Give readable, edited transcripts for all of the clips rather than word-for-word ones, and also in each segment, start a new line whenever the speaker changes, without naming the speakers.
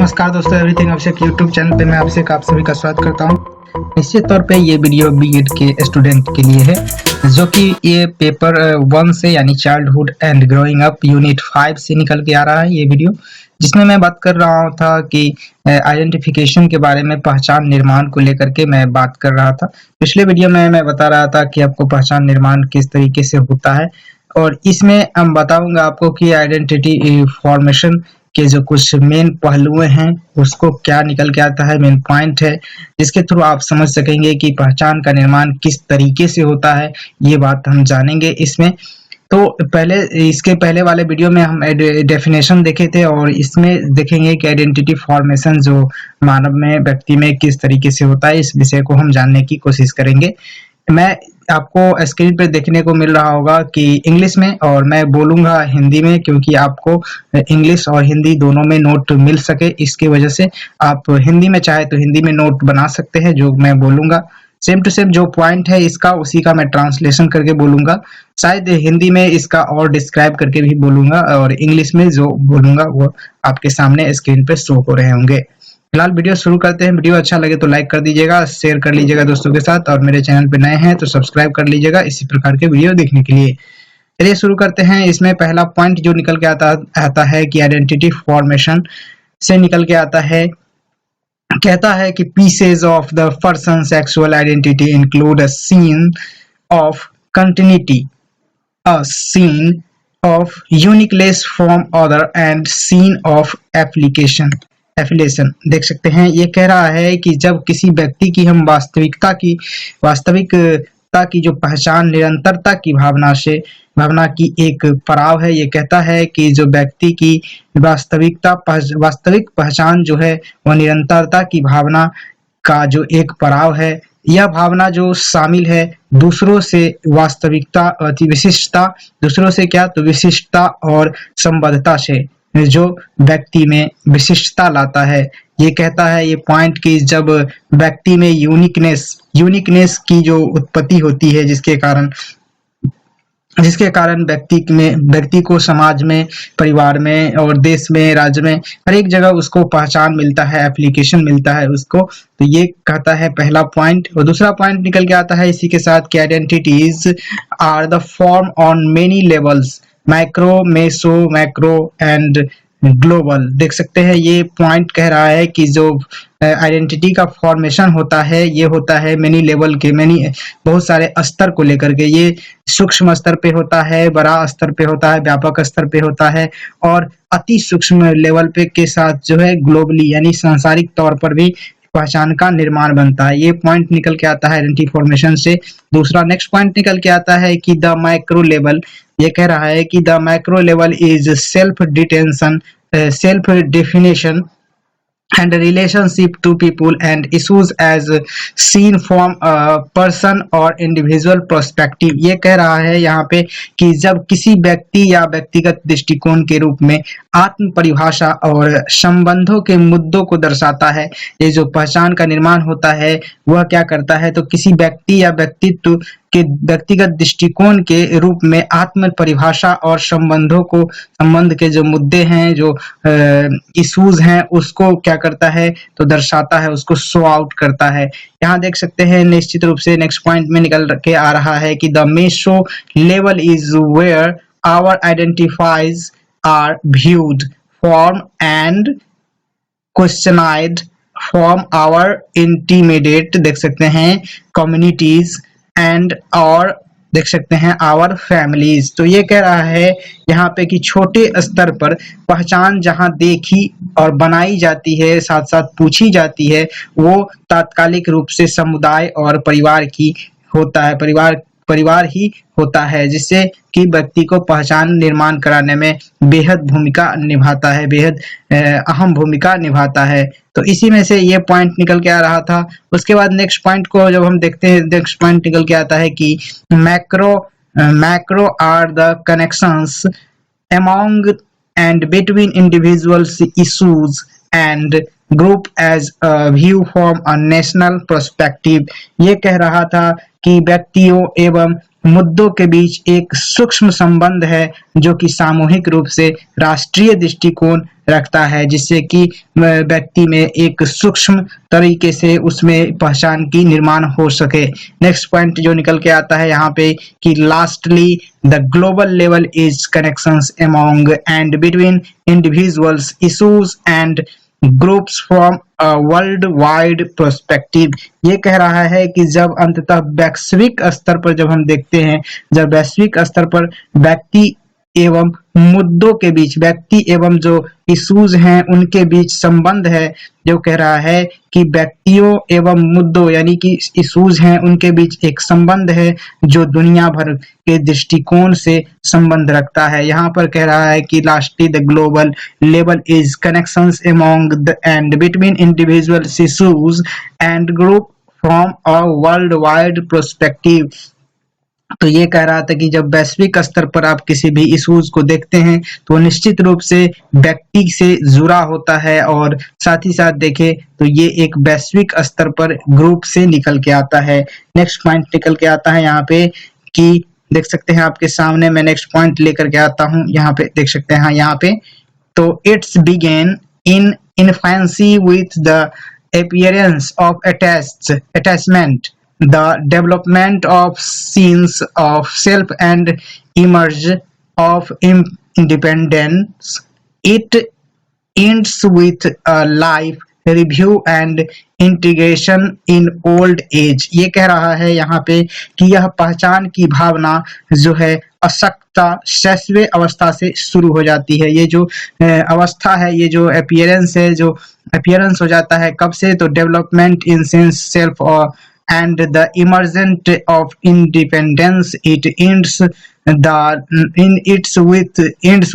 नमस्कार दोस्तों, एवरीथिंग अभिषेक YouTube channel पे मैं अभिषेक आप सभी का स्वागत करता हूं। निश्चित तौर पे ये वीडियो बीएड के स्टूडेंट के लिए है, जो कि ये पेपर 1 से यानी childhood and growing up unit 5 से निकल के आ रहा है। ये वीडियो जिसमें मैं बात कर रहा था कि आइडेंटिफिकेशन के बारे में, पहचान निर्माण को लेकर के मैं बात कर रहा था। पिछले वीडियो में मैं बता रहा था कि आपको पहचान निर्माण किस तरीके से होता है, और इसमें हम बताऊंगा आपको कि आइडेंटिटी फॉर्मेशन के जो कुछ मेन पहलुए हैं उसको क्या निकल के आता है, मेन पॉइंट है जिसके थ्रू आप समझ सकेंगे कि पहचान का निर्माण किस तरीके से होता है। ये बात हम जानेंगे इसमें। तो इसके पहले वाले वीडियो में हम डेफिनेशन देखे थे, और इसमें देखेंगे कि आइडेंटिटी फॉर्मेशन जो मानव में, व्यक्ति में किस तरीके से होता है। इस विषय को हम जानने की कोशिश करेंगे। मैं आपको स्क्रीन पे देखने को मिल रहा होगा कि इंग्लिश में, और मैं बोलूंगा हिंदी में, क्योंकि आपको इंग्लिश और हिंदी दोनों में नोट मिल सके। इसकी वजह से आप हिंदी में चाहे तो हिंदी में नोट बना सकते हैं। जो मैं बोलूंगा सेम टू सेम जो पॉइंट है इसका, उसी का मैं ट्रांसलेशन करके बोलूंगा। शायद हिंदी में इसका और डिस्क्राइब करके भी बोलूंगा, और इंग्लिश में जो बोलूंगा वो आपके सामने स्क्रीन पे शो हो रहे होंगे। फिलहाल वीडियो शुरू करते हैं। वीडियो अच्छा लगे तो लाइक कर दीजिएगा, शेयर कर लीजिएगा दोस्तों के साथ, और मेरे चैनल पे नए हैं तो सब्सक्राइब कर लीजिएगा इसी प्रकार के वीडियो देखने के लिए। चलिए शुरू करते हैं। इसमें पहला पॉइंट जो निकल के आता है कि आइडेंटिटी फॉर्मेशन से निकल के आता है, कहता है कि pieces of the person sexual identity include a sense of continuity, a sense of uniqueness from other and scene of application affiliation. देख सकते हैं, ये कह रहा है कि जब किसी व्यक्ति की हम वास्तविकता की जो पहचान निरंतरता की भावना की एक पड़ाव है। ये कहता है कि जो व्यक्ति की वास्तविक पहचान जो है वह निरंतरता की भावना का जो एक पड़ाव है। यह भावना जो शामिल है दूसरों से वास्तविकता विशिष्टता, दूसरों से क्या तो विशिष्टता और संबद्धता से, जो व्यक्ति में विशिष्टता लाता है। ये कहता है ये पॉइंट कि जब व्यक्ति में यूनिकनेस की जो उत्पत्ति होती है, जिसके कारण व्यक्ति को समाज में, परिवार में और देश में, राज्य में, हर एक जगह उसको पहचान मिलता है, एप्लीकेशन मिलता है उसको। तो ये कहता है पहला पॉइंट। और दूसरा पॉइंट निकल के आता है इसी के साथ कि identities are the form on many levels, micro, meso, macro and global. देख सकते हैं, ये पॉइंट कह रहा है कि जो आइडेंटिटी का फॉर्मेशन होता है ये होता है मेनी लेवल के, बहुत सारे स्तर को लेकर के। ये सूक्ष्म स्तर पे होता है, बड़ा स्तर पे होता है, व्यापक स्तर पे होता है, और अति सूक्ष्म लेवल पे के साथ जो है ग्लोबली यानी सांसारिक तौर पर भी पहचान का निर्माण बनता है। ये पॉइंट निकल के आता है आइडेंटिटी फॉर्मेशन से। दूसरा नेक्स्ट पॉइंट निकल के आता है कि द माइक्रो लेवल, ये कह रहा है कि the micro level is self definition and relationship to people and issues as seen from a person or individual perspective। ये कह रहा है यहाँ पे कि जब किसी व्यक्ति या व्यक्तिगत दृष्टिकोण के रूप में आत्म परिभाषा और संबंधों के मुद्दों को दर्शाता है। ये जो पहचान का निर्माण होता है वह क्या करता है, तो किसी व्यक्ति या व्यक्तित्व के व्यक्तिगत दृष्टिकोण के रूप में आत्म परिभाषा और संबंध के जो मुद्दे हैं, जो इश्यूज हैं, उसको क्या करता है तो दर्शाता है, उसको शो आउट करता है। यहाँ देख सकते हैं निश्चित रूप से नेक्स्ट पॉइंट में निकल के आ रहा है कि the meso level is where our identities are viewed form and questioned from our intermediate, देख सकते हैं, कम्युनिटीज एंड और देख सकते हैं आवर फैमिलीज। तो ये कह रहा है यहाँ पे कि छोटे स्तर पर पहचान जहाँ देखी और बनाई जाती है, साथ साथ पूछी जाती है, वो तात्कालिक रूप से समुदाय और परिवार की होता है, परिवार ही होता है, जिससे कि व्यक्ति को पहचान निर्माण कराने में बेहद अहम भूमिका निभाता है। तो इसी में से ये पॉइंट निकल के आ रहा था। उसके बाद नेक्स्ट पॉइंट को जब हम देखते हैं, नेक्स्ट पॉइंट निकल के आता है कि macro are the connections among and between individuals issues and group as a view from a national perspective. ये कह रहा था कि व्यक्तियों एवं मुद्दों के बीच एक सूक्ष्म संबंध है जो कि सामूहिक रूप से राष्ट्रीय दृष्टिकोण रखता है, जिससे कि व्यक्ति में एक सूक्ष्म तरीके से उसमें पहचान की निर्माण हो सके। नेक्स्ट पॉइंट जो निकल के आता है यहाँ पे कि lastly the global level is connections among and between individuals issues and groups from a world wide perspective. ये कह रहा है कि जब अंततः वैश्विक स्तर पर जब हम देखते हैं, जब वैश्विक स्तर पर व्यक्ति एवं मुद्दों के बीच, व्यक्ति एवं जो इश्यूज हैं उनके बीच संबंध है, जो कह रहा है कि व्यक्तियों एवं मुद्दों यानी कि इश्यूज हैं उनके बीच एक संबंध है जो दुनिया भर के दृष्टिकोण से संबंध रखता है। यहाँ पर कह रहा है कि lastly the global level is connections among the end between individual issues and group from a world wide perspective. तो ये कह रहा था कि जब वैश्विक स्तर पर आप किसी भी इश्यूज को देखते हैं तो वो निश्चित रूप से व्यक्ति से जुड़ा होता है, और साथ ही साथ देखें तो ये एक वैश्विक स्तर पर ग्रुप से निकल के आता है। नेक्स्ट पॉइंट निकल के आता है यहाँ पे कि देख सकते हैं आपके सामने मैं नेक्स्ट पॉइंट लेकर के आता हूँ, यहाँ पे देख सकते हैं। हाँ, यहाँ पे तो it's begin in infancy with the appearance of attachment, the development of sense of self and emerge of independence. It ends with a life review and integration in old as. ये कह रहा है यहाँ पे कि यह पहचान की भावना जो है अशक्तता शैशव अवस्था से शुरू हो जाती है। ये जो अवस्था है, ये जो अपीयरेंस है, जो अपीयरेंस हो जाता है कब से, तो डेवलपमेंट इन सेंस सेल्फ और and the emergence of independence. It ends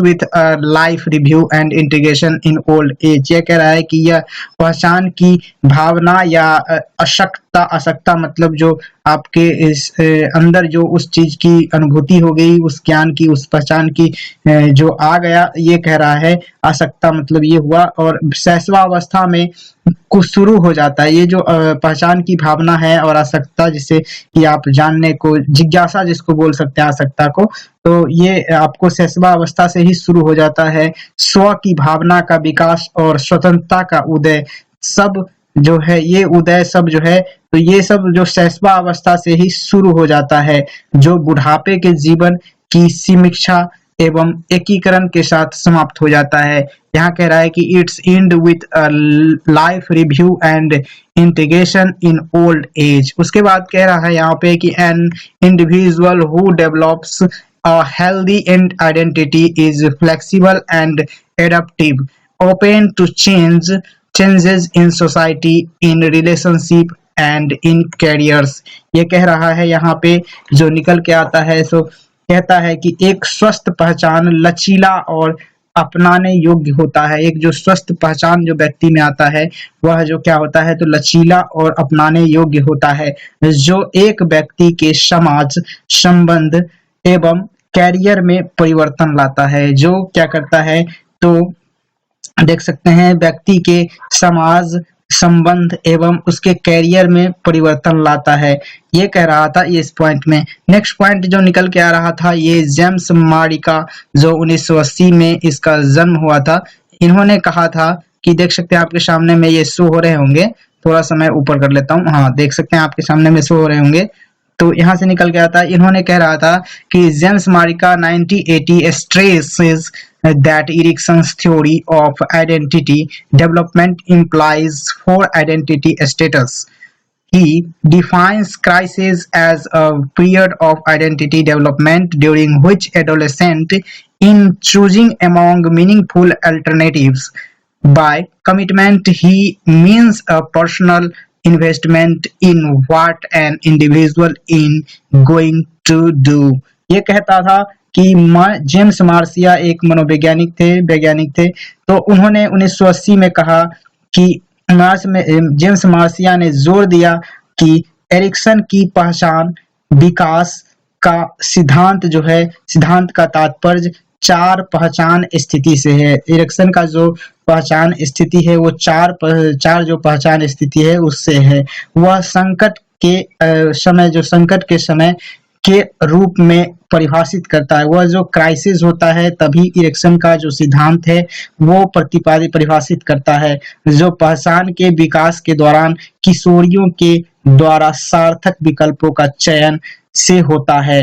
with a life review and integration in old age। ये कह रहा है कि यह पहचान की भावना या अशक्तता मतलब जो आपके इस अंदर जो उस चीज की अनुभूति हो गई, उस ज्ञान की, उस पहचान की जो आ गया, ये कह रहा है अशक्तता मतलब ये हुआ, और शैशवावस्था में कुछ शुरू हो जाता है। ये जो पहचान की भावना है और आसक्ता, जिसे कि आप जानने को जिज्ञासा जिसको बोल सकते हैं आसक्ता को, तो ये आपको शैशवावस्था से ही शुरू हो जाता है। स्व की भावना का विकास और स्वतंत्रता का उदय सब जो है, ये उदय सब जो है, तो ये सब जो शैशवावस्था से ही शुरू हो जाता है, जो बुढ़ापे के जीवन की समीक्षा एवं एकीकरण के साथ समाप्त हो जाता है। यहाँ कह रहा है कि it's end with a life review and integration in old age. उसके बाद कह रहा है यहाँ पे कि an individual who develops a healthy and identity is flexible and adaptive, open to changes in society, in relationship and in careers. ये कह रहा है यहाँ पे जो निकल के आता है, सो कहता है कि एक स्वस्थ पहचान लचीला और अपनाने योग्य होता है। एक जो स्वस्थ पहचान जो व्यक्ति में आता है वह जो क्या होता है, तो लचीला और अपनाने योग्य होता है, जो एक व्यक्ति के समाज संबंध एवं कैरियर में परिवर्तन लाता है। जो क्या करता है, तो देख सकते हैं व्यक्ति के समाज संबंध एवं उसके कैरियर में परिवर्तन लाता है। ये कह रहा था ये इस पॉइंट में। नेक्स्ट पॉइंट जो निकल के आ रहा था, ये जेम्स मारी का जो 1980 में इसका जन्म हुआ था, इन्होंने कहा था कि देख सकते हैं आपके सामने में ये शो हो रहे होंगे, थोड़ा सा मैं ऊपर कर लेता हूँ। हाँ, देख सकते हैं आपके सामने में शो हो रहे होंगे, तो यहाँ से निकल के आता है। इन्होंने कह रहा था कि James मारिका 1980 stresses that Erickson's theory of identity development implies four identity status. He defines crisis as a period of identity development during which adolescent, in choosing among meaningful alternatives, by commitment he means a personal investment in what an individual in going to do। ये कहता था कि James Marcia एक मनोवैज्ञानिक वैज्ञानिक थे, तो उन्होंने 1980 में कहा कि जेम्स मार्सिया ने जोर दिया कि एरिक्सन की पहचान विकास का सिद्धांत जो है, सिद्धांत का तात्पर्य चार पहचान स्थिति से है। एरिक्सन का जो पहचान स्थिति है वो चार जो पहचान स्थिति है उससे है। वह संकट के समय, जो संकट के समय के रूप में परिभाषित करता है। वह जो क्राइसिस होता है तभी इरेक्शन का जो सिद्धांत है वो परिभाषित करता है, जो पहचान के विकास के दौरान किशोरियों के द्वारा सार्थक विकल्पों का चयन से होता है,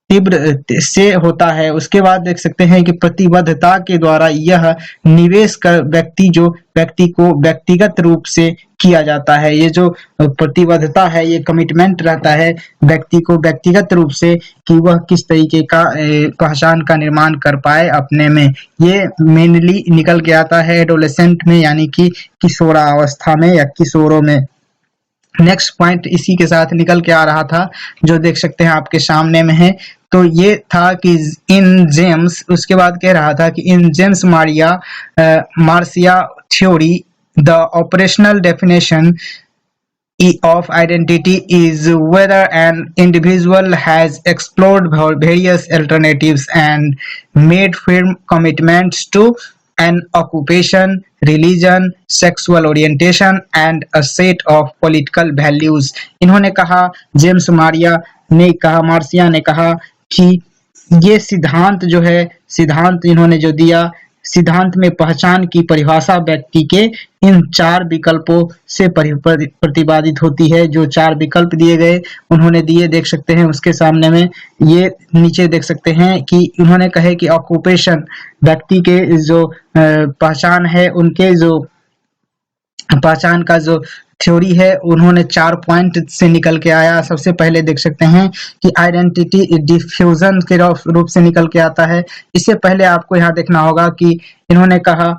तीव्र से होता है। उसके बाद देख सकते हैं कि प्रतिबद्धता के द्वारा यह निवेश कर व्यक्ति को व्यक्तिगत रूप से किया जाता है। ये जो प्रतिबद्धता है, ये कमिटमेंट रहता है व्यक्ति को व्यक्तिगत रूप से कि वह किस तरीके का पहचान का निर्माण कर पाए अपने में। ये मेनली निकल के आता है एडोलेसेंट में, यानी कि किशोरावस्था में या किशोरों में। नेक्स्ट पॉइंट इसी के साथ निकल के आ रहा था, जो देख सकते हैं आपके सामने में है। तो ये था कि इन जेम्स, उसके बाद कह रहा था कि in James Marcia theory the operational definition of identity is whether an individual has explored various alternatives and made firm commitments to an occupation, religion, sexual orientation and a set of political values। इन्होंने कहा, James Marcia ने कहा कि ये सिद्धांत जो है, सिद्धांत इन्होंने जो दिया, सिद्धांत में पहचान की परिभाषा व्यक्ति के इन 4 विकल्पों से प्रतिपादित होती है। जो 4 विकल्प दिए गए उन्होंने दिए, देख सकते हैं उसके सामने में, ये नीचे देख सकते हैं कि उन्होंने कहे कि ऑक्यूपेशन, व्यक्ति के जो पहचान है, उनके जो पहचान का जो थ्योरी है, उन्होंने 4 पॉइंट से निकल के आया। सबसे पहले देख सकते हैं कि आइडेंटिटी डिफ्यूजन के रूप से निकल के आता है। इससे पहले आपको यहाँ देखना होगा कि इन्होंने कहा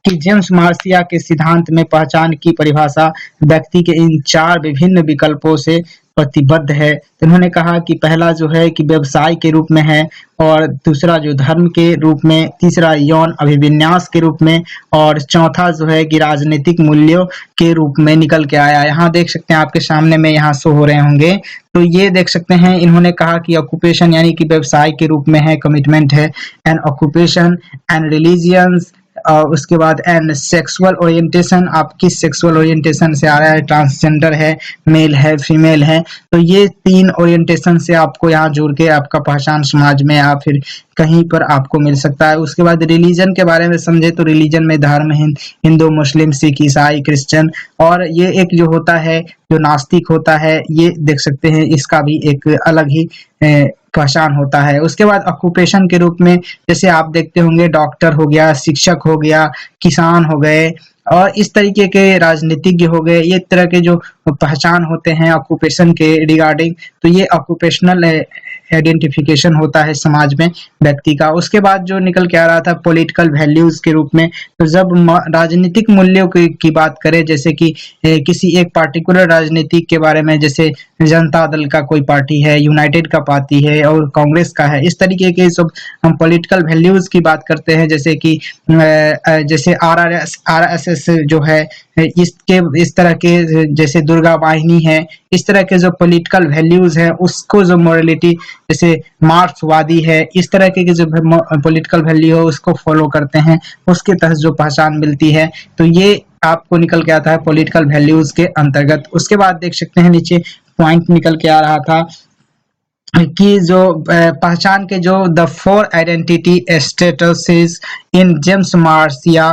कि जेम्स मार्सिया के सिद्धांत में पहचान की परिभाषा व्यक्ति के इन 4 विभिन्न विकल्पों से प्रतिबद्ध है। तो उन्होंने कहा कि पहला जो है कि व्यवसाय के रूप में है, और दूसरा जो धर्म के रूप में, तीसरा यौन अभिविन्यास के रूप में, और चौथा जो है कि राजनीतिक मूल्यों के रूप में निकल के आया। यहाँ देख सकते हैं आपके सामने में, यहाँ शो हो रहे होंगे। तो ये देख सकते हैं, इन्होंने कहा कि ऑक्यूपेशन यानी कि व्यवसाय के रूप में है, कमिटमेंट है, एंड ऑक्यूपेशन एंड रिलीजियंस, और उसके बाद एंड सेक्सुअल ओरिएंटेशन, आप किस सेक्सुअल ओरिएंटेशन से आ रहा है, ट्रांसजेंडर है, मेल है, फीमेल है। तो ये 3 ओरिएंटेशन से आपको यहाँ जोड़ के आपका पहचान समाज में या फिर कहीं पर आपको मिल सकता है। उसके बाद रिलीजन के बारे में समझे तो रिलीजन में धर्म, हिंदू, मुस्लिम, सिख, ईसाई, क्रिश्चियन, और ये एक जो होता है जो नास्तिक होता है, ये देख सकते हैं इसका भी एक अलग ही पहचान होता है। उसके बाद ऑक्यूपेशन के रूप में जैसे आप देखते होंगे, डॉक्टर हो गया, शिक्षक हो गया, किसान हो गए, और इस तरीके के राजनीतिज्ञ हो गए। ये तरह के जो पहचान होते हैं ऑक्यूपेशन के रिगार्डिंग, तो ये ऑक्यूपेशनल आइडेंटिफिकेशन होता है समाज में व्यक्ति का। उसके बाद जो निकल के आ रहा था पॉलिटिकल वैल्यूज के रूप में, तो जब राजनीतिक मूल्यों की बात करें, जैसे कि किसी एक पार्टिकुलर राजनीतिक के बारे में, जैसे जनता दल का कोई पार्टी है, यूनाइटेड का पार्टी है और कांग्रेस का है, इस तरीके के सब हम पॉलिटिकल वैल्यूज की बात करते हैं। जैसे कि जैसे आरएसएस जो है, इस तरह के, जैसे दुर्गा वाहिनी है, इस तरह के जो पॉलिटिकल वैल्यूज है, उसको जो मोरालिटी, जैसे मार्क्सवादी है, इस तरह के जो पॉलिटिकल वैल्यू है उसको फॉलो करते हैं, उसके तहत जो पहचान मिलती है। तो ये आपको निकल के आता है पॉलिटिकल वैल्यूज के अंतर्गत। उसके बाद देख सकते हैं नीचे पॉइंट निकल के आ रहा था कि जो पहचान के जो the 4 identity statuses in James Marcia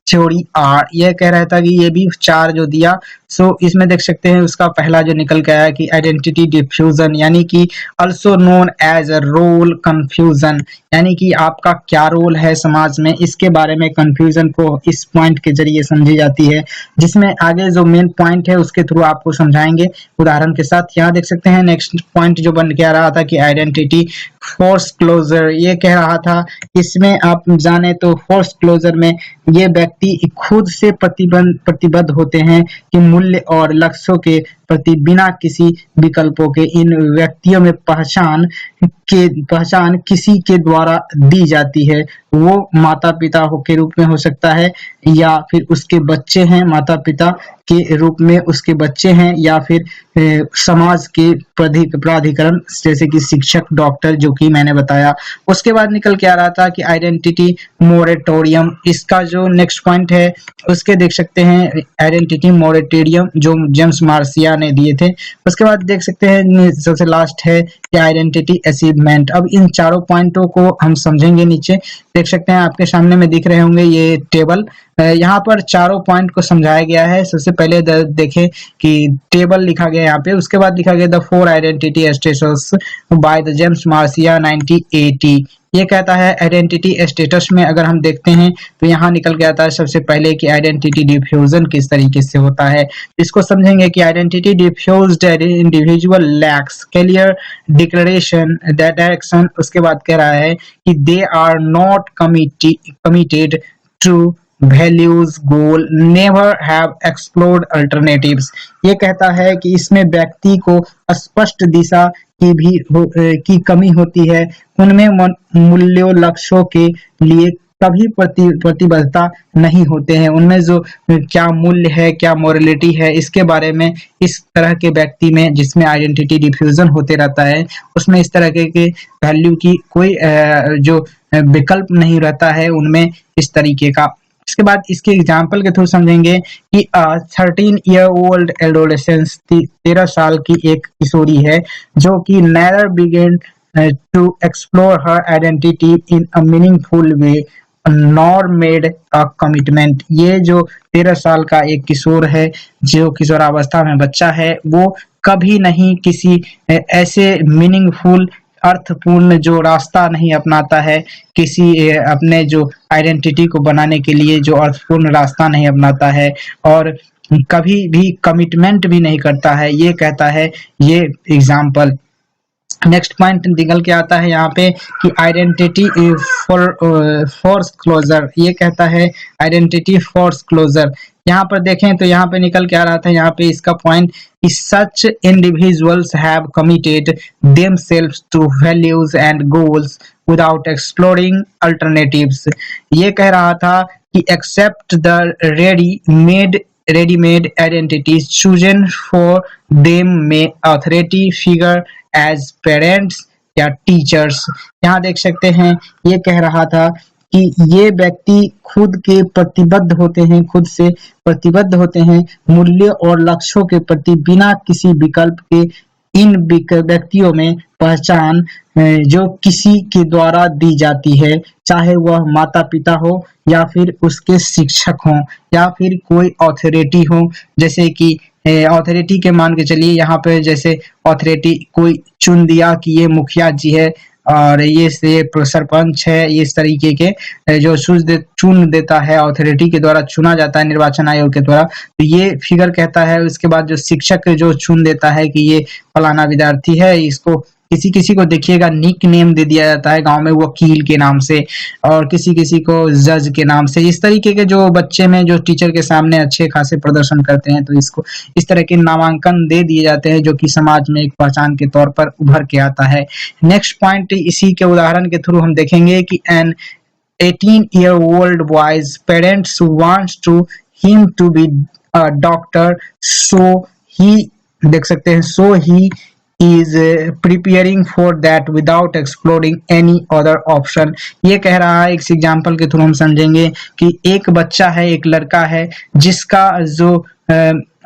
theory are, यह कह रहा था कि ये भी 4 जो दिया, सो इसमें देख सकते हैं उसका पहला जो निकल के आया कि आइडेंटिटी डिफ्यूजन, यानी कि also known as a role confusion, यानी कि आपका क्या रोल है समाज में, इसके बारे में कंफ्यूजन को इस पॉइंट के जरिए समझी जाती है, जिसमें आगे जो मेन पॉइंट है उसके थ्रू आपको समझाएंगे उदाहरण के साथ। यहाँ देख सकते हैं नेक्स्ट पॉइंट जो बन के आ रहा था कि आइडेंटिटी फोर्स क्लोजर, ये कह रहा था, इसमें आप जाने तो फोर्स क्लोजर में ये व्यक्ति खुद से प्रतिबद्ध होते हैं कि मूल्य और लक्ष्यों के प्रति बिना किसी विकल्पों के इन व्यक्तियों में पहचान के पहचान किसी के द्वारा दी जाती है, वो माता पिता के रूप में हो सकता है, या फिर उसके बच्चे हैं, माता पिता के रूप में उसके बच्चे हैं, या फिर समाज के प्राधिकरण जैसे कि शिक्षक, डॉक्टर, जो कि मैंने बताया। उसके बाद निकल के आ रहा था कि आइडेंटिटी मोरेटोरियम, इसका जो नेक्स्ट पॉइंट है उसके देख सकते हैं आइडेंटिटी मोरेटोरियम जो जेम्स मार्सिया ने दिए थे। उसके बाद देख सकते हैं सबसे लास्ट है कि आइडेंटिटी अचीवमेंट। अब इन चारों पॉइंटों को हम समझेंगे। नीचे देख सकते हैं आपके सामने में दिख रहे होंगे ये टेबल, यहाँ पर चारों पॉइंट को समझाया गया है। सबसे पहले देखें कि टेबल लिखा गया यहाँ पे, उसके बाद लिखा गया the four identity status by the James Marcia 1980। ये कहता है आइडेंटिटी स्टेटस में अगर हम देखते हैं तो यहाँ निकल के आता है सबसे पहले कि आइडेंटिटी डिफ्यूजन किस तरीके से होता है। इसको समझेंगे कि identity diffused individual lacks clear declaration direction. उसके बाद कह रहा है कि they are not committed to values goal never have explored alternatives. ये कहता है कि इसमें व्यक्ति को स्पष्ट दिशा की कमी होती है, उनमें मूल्यों लक्ष्यों के लिए कभी प्रतिबद्धता नहीं होते हैं, उनमें जो क्या मूल्य है, क्या मोरलिटी है, इसके बारे में इस तरह के व्यक्ति में जिसमें आइडेंटिटी डिफ्यूजन होते रहता है उसमें इस तरह के वैल्यू की कोई जो विकल्प नहीं रहता है उनमें इस तरीके का। इसके बाद इसके एग्जाम्पल के थ्रू समझेंगे कि 13-year-old एडोलेसेंट 13 साल की एक किशोरी है जो कि neither began to explore her identity in a meaningful way nor made a commitment। ये जो 13 साल का एक किशोर है, जो किशोरावस्था में बच्चा है, वो कभी नहीं किसी ऐसे मीनिंगफुल अर्थपूर्ण जो रास्ता नहीं अपनाता है, किसी अपने जो आइडेंटिटी को बनाने के लिए जो अर्थपूर्ण रास्ता नहीं अपनाता है, और कभी भी कमिटमेंट भी नहीं करता है। ये कहता है ये एग्जाम्पल। नेक्स्ट पॉइंट निकल के आता है यहाँ पे कि आइडेंटिटी फोर्स क्लोजर। ये कहता है आइडेंटिटी फोर्स क्लोजर। यहाँ पर देखें तो यहाँ पे निकल के आ रहा था, यहाँ पे इसका point is such individuals have committed themselves to values and goals without exploring alternatives। ये कह रहा था कि accept the ready-made identities chosen for them may authority figure as parents या टीचर्स। यहाँ देख सकते हैं ये कह रहा था कि ये व्यक्ति खुद के प्रतिबद्ध होते हैं, खुद से प्रतिबद्ध होते हैं मूल्य और लक्ष्यों के प्रति बिना किसी विकल्प के। इन व्यक्तियों में पहचान जो किसी के द्वारा दी जाती है, चाहे वह माता पिता हो या फिर उसके शिक्षक हो या फिर कोई अथॉरिटी हो। जैसे कि अथॉरिटी के मान के चलिए यहाँ पे जैसे अथॉरिटी कोई चुन दिया कि ये मुखिया जी है और ये सरपंच है, इस तरीके के जो चुन देता है, अथॉरिटी के द्वारा चुना जाता है निर्वाचन आयोग के द्वारा, तो ये फिगर कहता है। उसके बाद जो शिक्षक जो चुन देता है कि ये फलाना विद्यार्थी है, इसको किसी किसी को देखिएगा निक नेम दे दिया जाता है गांव में वकील के नाम से, और किसी किसी को जज के नाम से। इस तरीके के जो बच्चे में जो टीचर के सामने अच्छे खासे प्रदर्शन करते हैं तो इसको इस तरह के नामांकन दे दिए जाते हैं जो कि समाज में एक पहचान के तौर पर उभर के आता है। नेक्स्ट पॉइंट इसी के उदाहरण के थ्रू हम देखेंगे कि N 18-year-old boy's parents wants to him to be a doctor, so he देख सकते हैं so he is preparing for that without exploring any other option। ये कह रहा है, इस एग्जाम्पल के थ्रू हम समझेंगे कि एक बच्चा है, एक लड़का है जिसका जो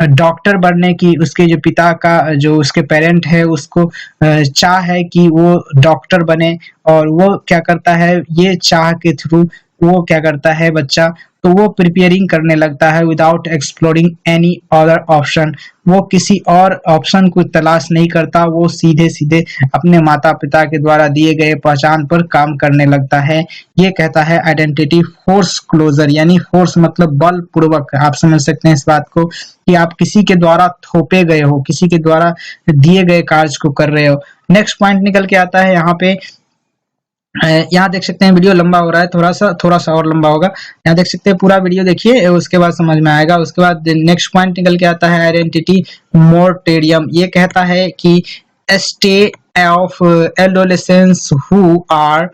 डॉक्टर बनने की उसके जो पिता का जो उसके पेरेंट है उसको चाह है कि वो डॉक्टर बने, और वो क्या करता है, ये चाह के थ्रू वो क्या करता है बच्चा, तो वो प्रिपेयरिंग करने लगता है without exploring any other option. वो किसी और ऑप्शन को तलाश नहीं करता, वो सीधे सीधे अपने माता पिता के द्वारा दिए गए पहचान पर काम करने लगता है। ये कहता है आइडेंटिटी फोर्स क्लोजर, यानी फोर्स मतलब बल पूर्वक। आप समझ सकते हैं इस बात को कि आप किसी के द्वारा थोपे गए हो, किसी के द्वारा दिए गए कार्य को कर रहे हो। नेक्स्ट पॉइंट निकल के आता है यहाँ पे, यहाँ देख सकते हैं वीडियो लंबा हो रहा है, थोड़ा सा और लंबा होगा। यहाँ देख सकते हैं पूरा वीडियो देखिए, उसके बाद समझ में आएगा। उसके बाद नेक्स्ट पॉइंट निकल के आता है आइडेंटिटी मोरेटोरियम। ये कहता है कि of adolescents who are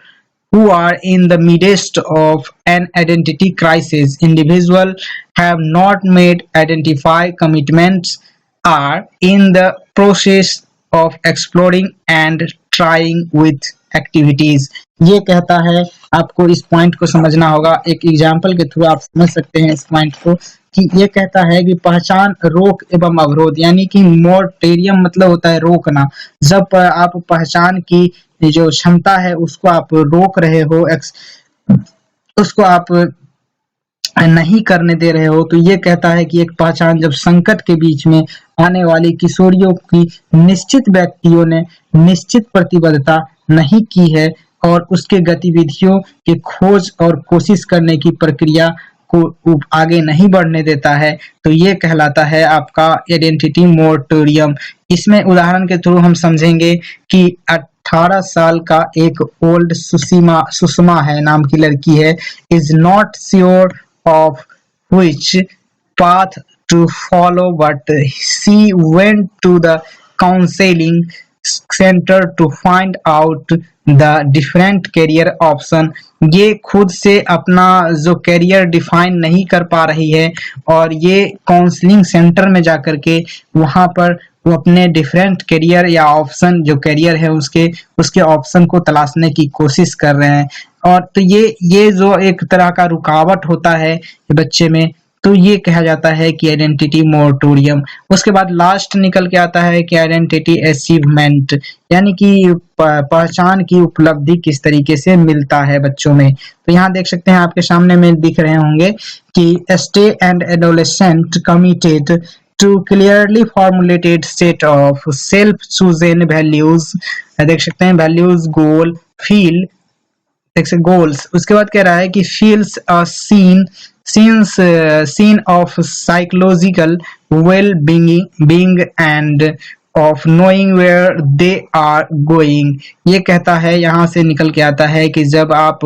in the midst of an identity crisis. Individuals have not made identify commitments, are in the process of exploring and trying with activities. ये कहता है, आपको इस पॉइंट को समझना होगा, एक एग्जाम्पल के थ्रू आप समझ सकते हैं इस पॉइंट को, कि ये कहता है कि पहचान, रोक एवं अवरोध, यानी कि मोर्टेरियम मतलब होता है रोकना। जब आप पहचान की जो क्षमता है उसको आप रोक रहे हो, उसको आप नहीं करने दे रहे हो, तो ये कहता है कि एक पहचान जब संकट के बीच में आने वाली किशोरियों की निश्चित व्यक्तियों ने निश्चित प्रतिबद्धता नहीं की है और उसके गतिविधियों की खोज और कोशिश करने की प्रक्रिया को आगे नहीं बढ़ने देता है, तो ये कहलाता है आपका आइडेंटिटी मोरेटोरियम। इसमें उदाहरण के थ्रू हम समझेंगे कि 18 साल का एक ओल्ड सुषमा है, नाम की लड़की है, is not sure of which path to follow, but she went to the counseling center to find out the different career option। ये खुद से अपना जो कैरियर डिफाइन नहीं कर पा रही है और ये काउंसलिंग सेंटर में जाकर के वहाँ पर वो अपने डिफरेंट करियर या ऑप्शन, जो करियर है उसके ऑप्शन को तलाशने की कोशिश कर रहे हैं। और तो ये जो एक तरह का रुकावट होता है बच्चे में, तो ये कहा जाता है कि आइडेंटिटी मोरेटोरियम। उसके बाद लास्ट निकल के आता है कि आइडेंटिटी अचीवमेंट, यानी कि पहचान की उपलब्धि किस तरीके से मिलता है बच्चों में। तो यहाँ देख सकते हैं, आपके सामने में दिख रहे होंगे कि stay and adolescent committed to clearly formulated set of self-chosen values। देख सकते हैं values, goal, feel, देख सकते goals। उसके बाद कह रहा है कि feels a scene of psychological well-being and of knowing where they are going। ये कहता है, यहाँ से निकल के आता है कि जब आप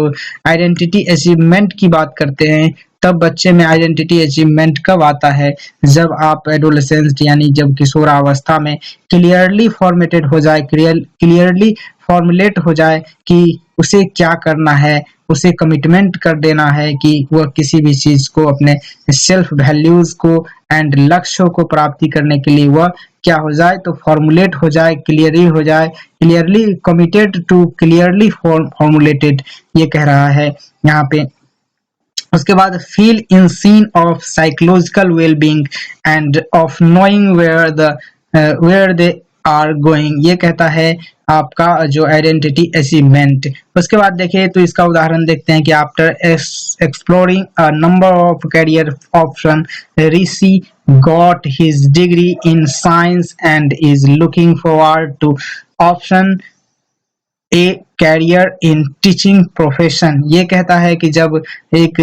आइडेंटिटी अचीवमेंट की बात करते हैं तब बच्चे में आइडेंटिटी अचीवमेंट कब आता है, जब आप एडोलेसेंस यानी जब किशोरावस्था में क्लियरली फॉर्मेटेड हो जाए, क्लियरली फॉर्मुलेट हो जाए कि उसे क्या करना है, उसे कमिटमेंट कर देना है कि वह किसी भी चीज को, अपने सेल्फ वैल्यूज को एंड लक्ष्यों को प्राप्ति करने के लिए वह क्या हो जाए, तो फॉर्मुलेट हो जाए, क्लियरली हो जाए, clearly committed to clearly formulated, ये कह रहा है यहाँ पे। उसके बाद feel in scene of psychological wellbeing and of knowing where they are going, ये कहता है आपका जो आइडेंटिटी अचीवमेंट। उसके बाद देखिए तो इसका उदाहरण देखते हैं कि after exploring a number of career option, Rishi got his degree in science and is looking forward to option a career in teaching profession. ये कहता है कि जब एक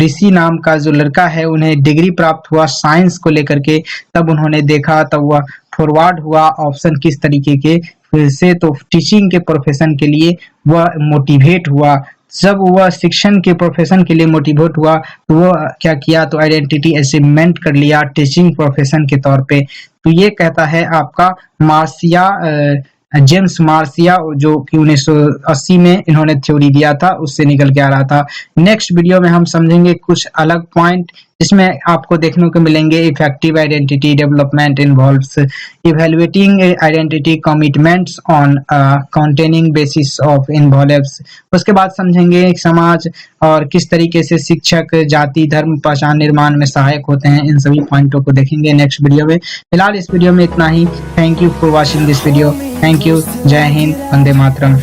ऋषि नाम का जो लड़का है, उन्हें डिग्री प्राप्त हुआ साइंस को लेकर के, तब उन्होंने देखा, तब वह फॉरवर्ड हुआ ऑप्शन किस तरीके के से, तो टीचिंग के प्रोफेशन के लिए वह मोटिवेट हुआ। जब वह शिक्षण के प्रोफेशन के लिए मोटिवेट हुआ तो वह क्या किया, तो आइडेंटिटी अचीवमेंट कर लिया टीचिंग प्रोफेशन के तौर पे। तो ये कहता है आपका मार्सिया, जेम्स मार्सिया, जो कि 1980 में इन्होंने थ्योरी दिया था, उससे निकल के आ रहा था। नेक्स्ट वीडियो में हम समझेंगे कुछ अलग पॉइंट, जिसमें आपको देखने को मिलेंगे effective identity development involves evaluating identity commitments on containing basis of involves. उसके बाद समझेंगे समाज और किस तरीके से शिक्षक जाति, धर्म, पहचान निर्माण में सहायक होते हैं, इन सभी पॉइंटों को देखेंगे नेक्स्ट वीडियो में। फिलहाल इस वीडियो में इतना ही। Thank you for watching this video. Thank you. जय हिंद, वंदे मातरम।